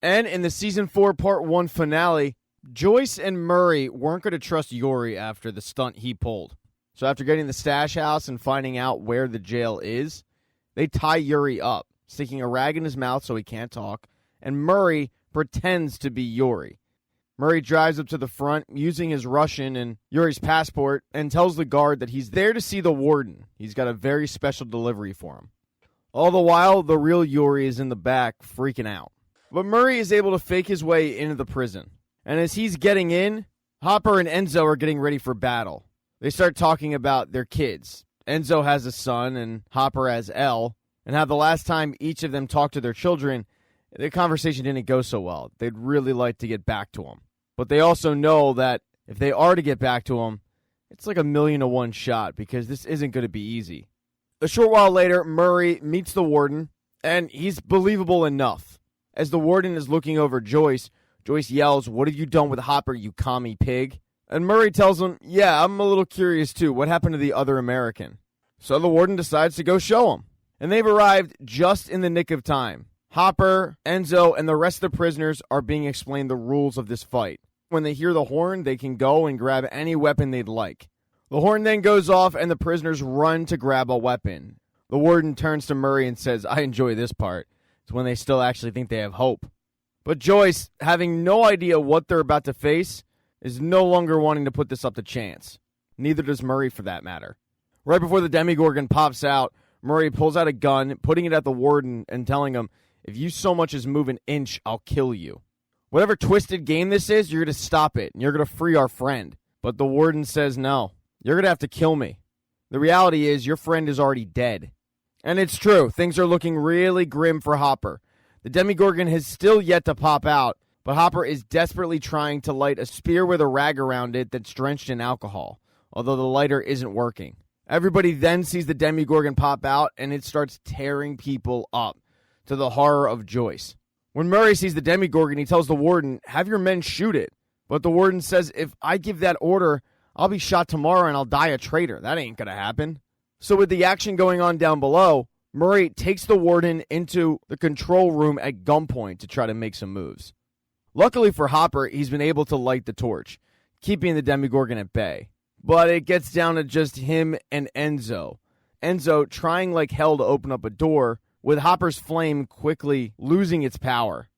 And in the Season 4 Part 1 finale, Joyce and Murray weren't going to trust Yuri after the stunt he pulled. So after getting the stash house and finding out where the jail is, they tie Yuri up, sticking a rag in his mouth so he can't talk, and Murray pretends to be Yuri. Murray drives up to the front using his Russian and Yuri's passport and tells the guard that he's there to see the warden. He's got a very special delivery for him. All the while, the real Yuri is in the back freaking out. But Murray is able to fake his way into the prison. And as he's getting in, Hopper and Enzo are getting ready for battle. They start talking about their kids. Enzo has a son and Hopper has Elle, and how the last time each of them talked to their children, the conversation didn't go so well. They'd really like to get back to them. But they also know that if they are to get back to him, it's like 1,000,000 to 1 shot because this isn't going to be easy. A short while later, Murray meets the warden, and he's believable enough. As the warden is looking over Joyce, Joyce yells, "What have you done with Hopper, you commie pig?" And Murray tells him, "Yeah, I'm a little curious too. What happened to the other American?" So the warden decides to go show him. And they've arrived just in the nick of time. Hopper, Enzo, and the rest of the prisoners are being explained the rules of this fight. When they hear the horn, they can go and grab any weapon they'd like. The horn then goes off, and the prisoners run to grab a weapon. The warden turns to Murray and says, "I enjoy this part." It's when they still actually think they have hope. But Joyce, having no idea what they're about to face, is no longer wanting to put this up to chance. Neither does Murray, for that matter. Right before the Demigorgon pops out, Murray pulls out a gun, putting it at the warden and telling him, "If you so much as move an inch, I'll kill you. Whatever twisted game this is, you're going to stop it, and you're going to free our friend." But the warden says, "No, you're going to have to kill me. The reality is your friend is already dead." And it's true. Things are looking really grim for Hopper. The Demigorgon has still yet to pop out, but Hopper is desperately trying to light a spear with a rag around it that's drenched in alcohol, although the lighter isn't working. Everybody then sees the Demigorgon pop out, and it starts tearing people up, to the horror of Joyce. When Murray sees the Demigorgon, he tells the warden, "Have your men shoot it." But the warden says, "If I give that order, I'll be shot tomorrow and I'll die a traitor. That ain't gonna happen." So with the action going on down below, Murray takes the warden into the control room at gunpoint to try to make some moves. Luckily for Hopper, he's been able to light the torch, keeping the Demigorgon at bay. But it gets down to just him and Enzo. Enzo trying like hell to open up a door, with Hopper's flame quickly losing its power.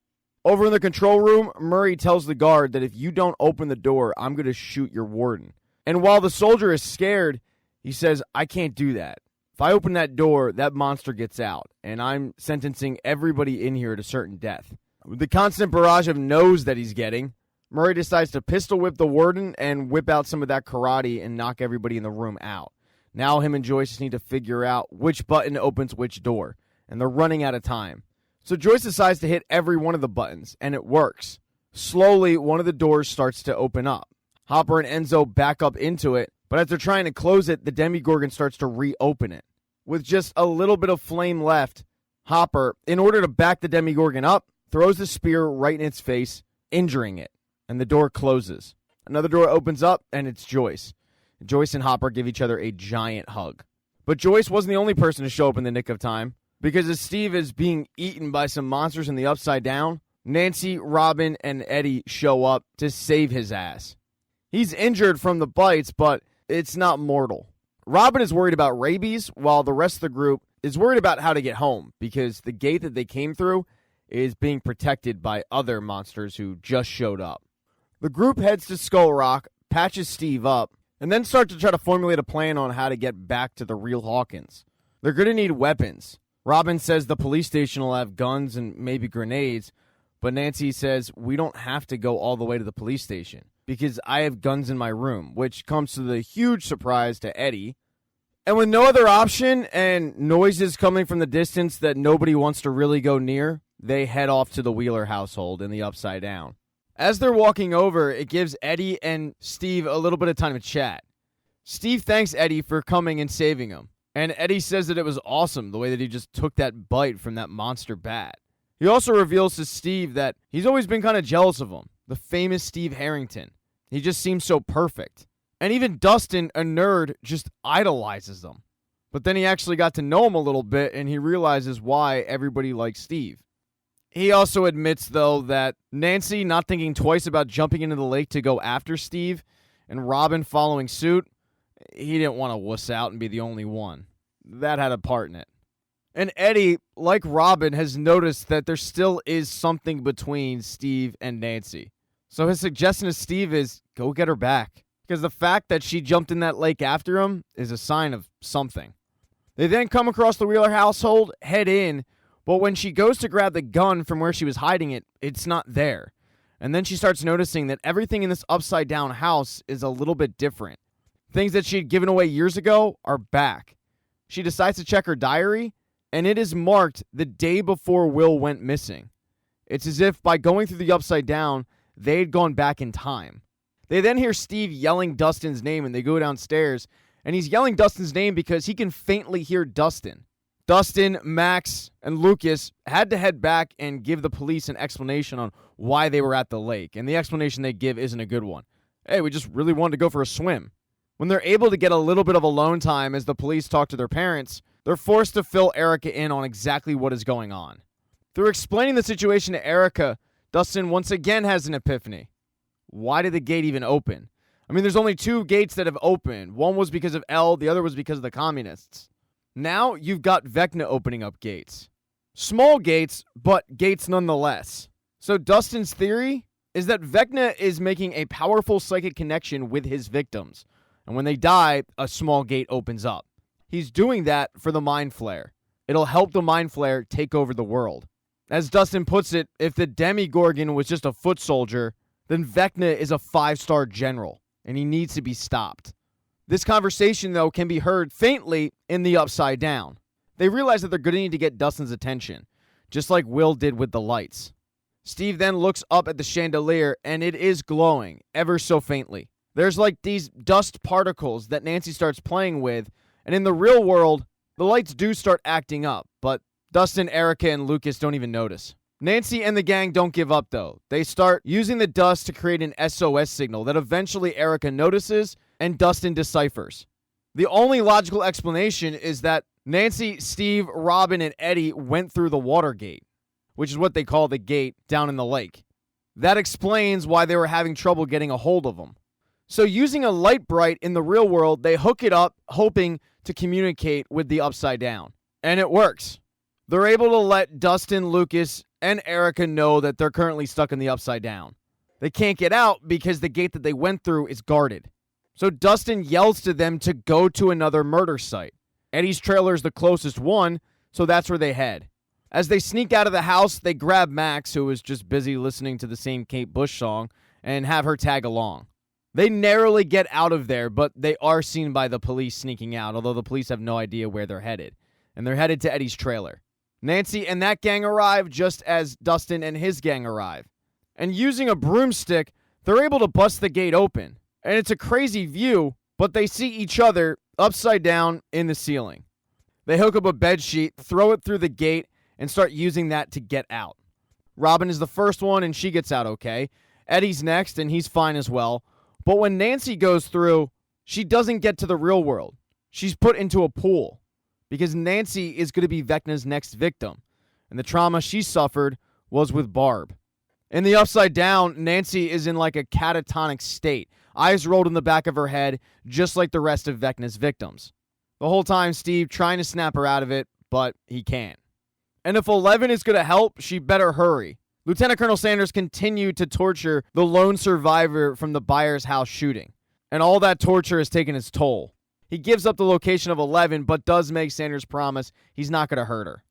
Over in the control room, Murray tells the guard that if you don't open the door, I'm going to shoot your warden. And while the soldier is scared, he says, "I can't do that. If I open that door, that monster gets out, and I'm sentencing everybody in here to certain death." With the constant barrage of no's that he's getting, Murray decides to pistol whip the warden and whip out some of that karate and knock everybody in the room out. Now him and Joyce just need to figure out which button opens which door, and they're running out of time. So Joyce decides to hit every one of the buttons, and it works. Slowly, one of the doors starts to open up. Hopper and Enzo back up into it, but as they're trying to close it, the Demigorgon starts to reopen it. With just a little bit of flame left, Hopper, in order to back the Demigorgon up, throws the spear right in its face, injuring it, and the door closes. Another door opens up, and it's Joyce. Joyce and Hopper give each other a giant hug. But Joyce wasn't the only person to show up in the nick of time, because as Steve is being eaten by some monsters in the Upside Down, Nancy, Robin, and Eddie show up to save his ass. He's injured from the bites, but it's not mortal. Robin is worried about rabies, while the rest of the group is worried about how to get home, because the gate that they came through is being protected by other monsters who just showed up. The group heads to Skull Rock, patches Steve up, and then start to try to formulate a plan on how to get back to the real Hawkins. They're going to need weapons. Robin says the police station will have guns and maybe grenades, but Nancy says we don't have to go all the way to the police station because I have guns in my room, which comes to the huge surprise to Eddie. And with no other option and noises coming from the distance that nobody wants to really go near, they head off to the Wheeler household in the Upside Down. As they're walking over, it gives Eddie and Steve a little bit of time to chat. Steve thanks Eddie for coming and saving him. And Eddie says that it was awesome the way that he just took that bite from that monster bat. He also reveals to Steve that he's always been kind of jealous of him, the famous Steve Harrington. He just seems so perfect. And even Dustin, a nerd, just idolizes him. But then he actually got to know him a little bit, and he realizes why everybody likes Steve. He also admits, though, that Nancy not thinking twice about jumping into the lake to go after Steve and Robin following suit, he didn't want to wuss out and be the only one. That had a part in it. And Eddie, like Robin, has noticed that there still is something between Steve and Nancy. So his suggestion to Steve is, go get her back. Because the fact that she jumped in that lake after him is a sign of something. They then come across the Wheeler household, head in, but when she goes to grab the gun from where she was hiding it, it's not there. And then she starts noticing that everything in this upside-down house is a little bit different. Things that she had given away years ago are back. She decides to check her diary, and it is marked the day before Will went missing. It's as if by going through the upside down, they had gone back in time. They then hear Steve yelling Dustin's name, and they go downstairs, and he's yelling Dustin's name because he can faintly hear Dustin. Dustin, Max, and Lucas had to head back and give the police an explanation on why they were at the lake, and the explanation they give isn't a good one. Hey, we just really wanted to go for a swim. When they're able to get a little bit of alone time as the police talk to their parents, they're forced to fill Erica in on exactly what is going on. Through explaining the situation to Erica, Dustin once again has an epiphany. Why did the gate even open? I mean, there's only 2 gates that have opened. One was because of Elle, the other was because of the communists. Now you've got Vecna opening up gates. Small gates, but gates nonetheless. So Dustin's theory is that Vecna is making a powerful psychic connection with his victims. And when they die, a small gate opens up. He's doing that for the Mind Flayer. It'll help the Mind Flayer take over the world. As Dustin puts it, if the Demigorgon was just a foot soldier, then Vecna is a 5-star general, and he needs to be stopped. This conversation, though, can be heard faintly in the Upside Down. They realize that they're going to need to get Dustin's attention, just like Will did with the lights. Steve then looks up at the chandelier, and it is glowing, ever so faintly. There's like these dust particles that Nancy starts playing with, and in the real world, the lights do start acting up, but Dustin, Erica, and Lucas don't even notice. Nancy and the gang don't give up, though. They start using the dust to create an SOS signal that eventually Erica notices and Dustin deciphers. The only logical explanation is that Nancy, Steve, Robin, and Eddie went through the water gate, which is what they call the gate down in the lake. That explains why they were having trouble getting a hold of them. So using a light bright in the real world, they hook it up, hoping to communicate with the Upside Down. And it works. They're able to let Dustin, Lucas, and Erica know that they're currently stuck in the Upside Down. They can't get out because the gate that they went through is guarded. So Dustin yells to them to go to another murder site. Eddie's trailer is the closest one, so that's where they head. As they sneak out of the house, they grab Max, who is just busy listening to the same Kate Bush song, and have her tag along. They narrowly get out of there, but they are seen by the police sneaking out, although the police have no idea where they're headed. And they're headed to Eddie's trailer. Nancy and that gang arrive just as Dustin and his gang arrive. And using a broomstick, they're able to bust the gate open. And it's a crazy view, but they see each other upside down in the ceiling. They hook up a bedsheet, throw it through the gate, and start using that to get out. Robin is the first one, and she gets out okay. Eddie's next, and he's fine as well. But when Nancy goes through, she doesn't get to the real world. She's put into a pool, because Nancy is going to be Vecna's next victim, and the trauma she suffered was with Barb. In the Upside Down, Nancy is in like a catatonic state, eyes rolled in the back of her head, just like the rest of Vecna's victims. The whole time, Steve trying to snap her out of it, but he can't. And if 11 is going to help, she better hurry. Lieutenant Colonel Sanders continued to torture the lone survivor from the Byers house shooting, and all that torture has taken its toll. He gives up the location of 11, but does make Sanders promise he's not going to hurt her.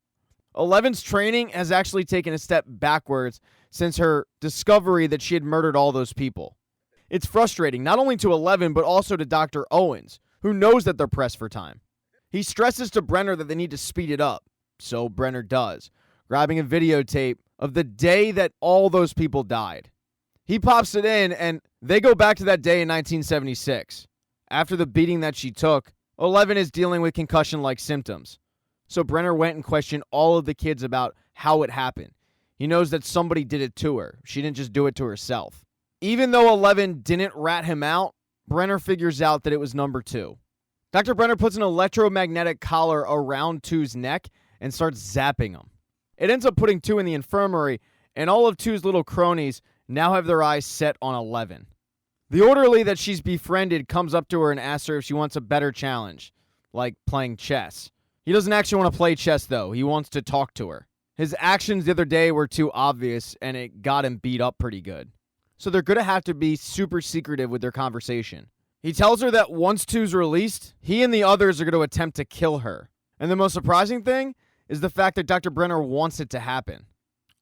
11's training has actually taken a step backwards since her discovery that she had murdered all those people. It's frustrating, not only to 11, but also to Dr. Owens, who knows that they're pressed for time. He stresses to Brenner that they need to speed it up, so Brenner does, grabbing a videotape of the day that all those people died. He pops it in, and they go back to that day in 1976. After the beating that she took, 11 is dealing with concussion-like symptoms. So Brenner went and questioned all of the kids about how it happened. He knows that somebody did it to her. She didn't just do it to herself. Even though 11 didn't rat him out, Brenner figures out that it was number 2. Dr. Brenner puts an electromagnetic collar around 2's neck and starts zapping him. It ends up putting 2 in the infirmary, and all of 2's little cronies now have their eyes set on 11. The orderly that she's befriended comes up to her and asks her if she wants a better challenge, like playing chess. He doesn't actually want to play chess, though. He wants to talk to her. His actions the other day were too obvious, and it got him beat up pretty good. So they're going to have to be super secretive with their conversation. He tells her that once 2's released, he and the others are going to attempt to kill her. And the most surprising thing is the fact that Dr. Brenner wants it to happen.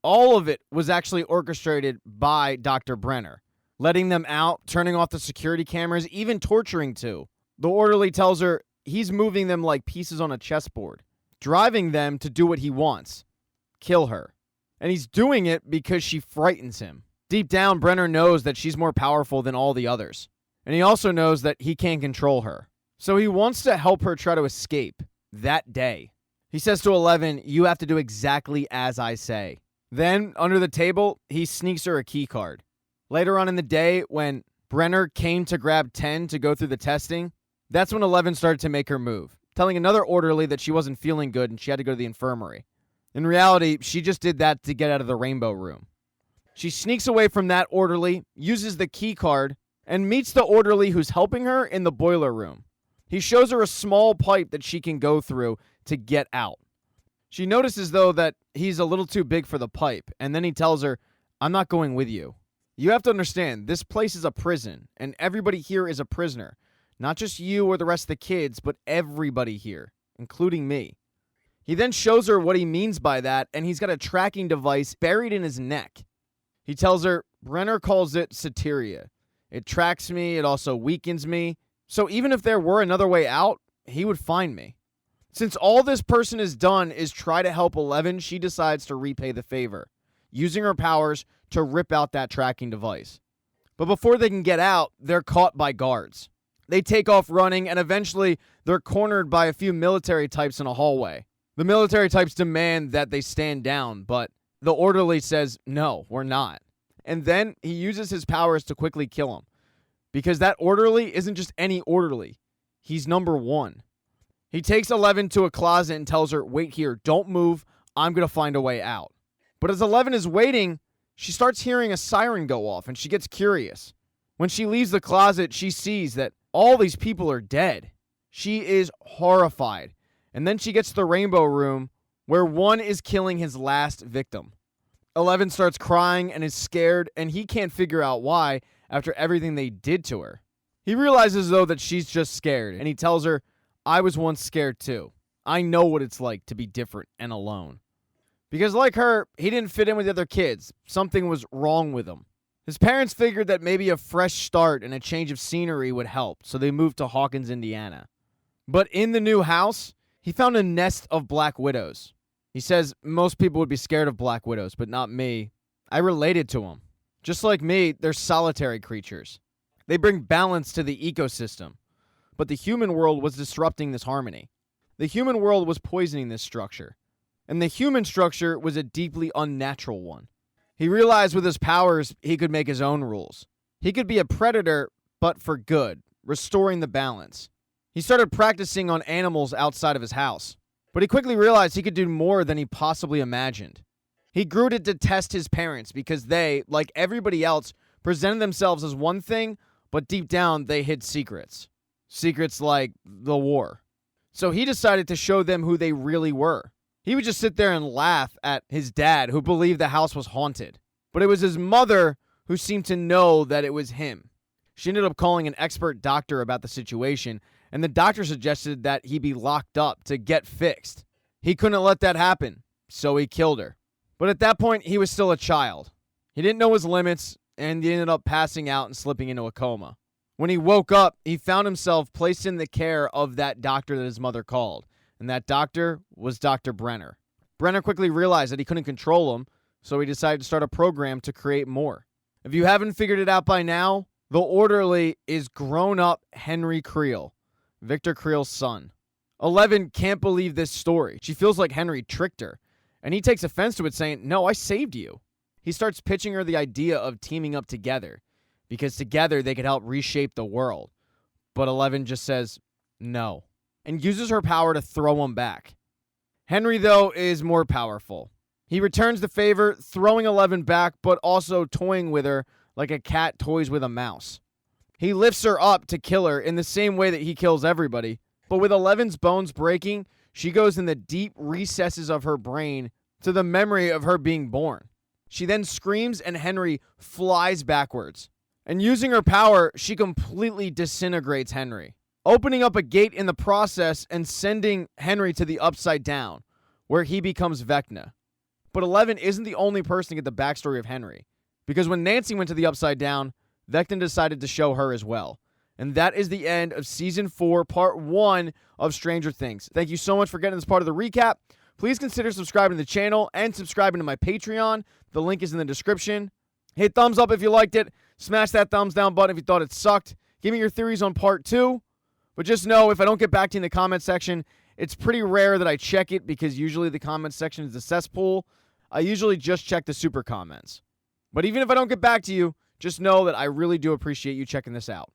All of it was actually orchestrated by Dr. Brenner, letting them out, turning off the security cameras, even torturing 2. The orderly tells her he's moving them like pieces on a chessboard, driving them to do what he wants, kill her. And he's doing it because she frightens him. Deep down, Brenner knows that she's more powerful than all the others. And he also knows that he can't control her. So he wants to help her try to escape that day. He says to 11, "You have to do exactly as I say." Then, under the table, he sneaks her a key card. Later on in the day, when Brenner came to grab 10 to go through the testing, that's when 11 started to make her move, telling another orderly that she wasn't feeling good and she had to go to the infirmary. In reality, she just did that to get out of the rainbow room. She sneaks away from that orderly, uses the key card, and meets the orderly who's helping her in the boiler room. He shows her a small pipe that she can go through to get out. She notices, though, that he's a little too big for the pipe, and then he tells her, "I'm not going with you. You have to understand, this place is a prison, and everybody here is a prisoner. Not just you or the rest of the kids, but everybody here, including me." He then shows her what he means by that, and he's got a tracking device buried in his neck. He tells her, Brenner calls it Soteria. It tracks me, it also weakens me, so even if there were another way out, he would find me. Since all this person has done is try to help 11, she decides to repay the favor, using her powers to rip out that tracking device. But before they can get out, they're caught by guards. They take off running, and eventually they're cornered by a few military types in a hallway. The military types demand that they stand down, but the orderly says, "No, we're not." And then he uses his powers to quickly kill him. Because that orderly isn't just any orderly. He's number 1. He takes 11 to a closet and tells her, "Wait here, don't move, I'm going to find a way out." But as 11 is waiting, she starts hearing a siren go off and she gets curious. When she leaves the closet, she sees that all these people are dead. She is horrified. And then she gets to the rainbow room where one is killing his last victim. 11 starts crying and is scared, and he can't figure out why after everything they did to her. He realizes, though, that she's just scared, and he tells her, "I was once scared too. I know what it's like to be different and alone." Because like her, he didn't fit in with the other kids. Something was wrong with him. His parents figured that maybe a fresh start and a change of scenery would help, so they moved to Hawkins, Indiana. But in the new house, he found a nest of black widows. He says most people would be scared of black widows, but not me. I related to them. Just like me, they're solitary creatures. They bring balance to the ecosystem. But the human world was disrupting this harmony. The human world was poisoning this structure. And the human structure was a deeply unnatural one. He realized with his powers, he could make his own rules. He could be a predator, but for good, restoring the balance. He started practicing on animals outside of his house. But he quickly realized he could do more than he possibly imagined. He grew to detest his parents because they, like everybody else, presented themselves as one thing, but deep down they hid secrets. Secrets like the war. So he decided to show them who they really were. He would just sit there and laugh at his dad, who believed the house was haunted. But it was his mother who seemed to know that it was him. She ended up calling an expert doctor about the situation, and the doctor suggested that he be locked up to get fixed. He couldn't let that happen, so he killed her. But at that point, he was still a child. He didn't know his limits, and he ended up passing out and slipping into a coma. When he woke up, he found himself placed in the care of that doctor that his mother called, and that doctor was Dr. Brenner. Brenner quickly realized that he couldn't control him, so he decided to start a program to create more. If you haven't figured it out by now, the orderly is grown-up Henry Creel, Victor Creel's son. 11 can't believe this story. She feels like Henry tricked her, and he takes offense to it, saying, "No, I saved you." He starts pitching her the idea of teaming up together, because together they could help reshape the world. But 11 just says no, and uses her power to throw him back. Henry, though, is more powerful. He returns the favor, throwing 11 back, but also toying with her like a cat toys with a mouse. He lifts her up to kill her in the same way that he kills everybody, but with 11's bones breaking, she goes in the deep recesses of her brain to the memory of her being born. She then screams and Henry flies backwards. And using her power, she completely disintegrates Henry, opening up a gate in the process and sending Henry to the Upside Down, where he becomes Vecna. But 11 isn't the only person to get the backstory of Henry, because when Nancy went to the Upside Down, Vecna decided to show her as well. And that is the end of Season 4, Part 1 of Stranger Things. Thank you so much for getting this part of the recap. Please consider subscribing to the channel and subscribing to my Patreon. The link is in the description. Hit thumbs up if you liked it. Smash that thumbs down button if you thought it sucked. Give me your theories on Part 2. But just know, if I don't get back to you in the comment section, it's pretty rare that I check it because usually the comment section is a cesspool. I usually just check the super comments. But even if I don't get back to you, just know that I really do appreciate you checking this out.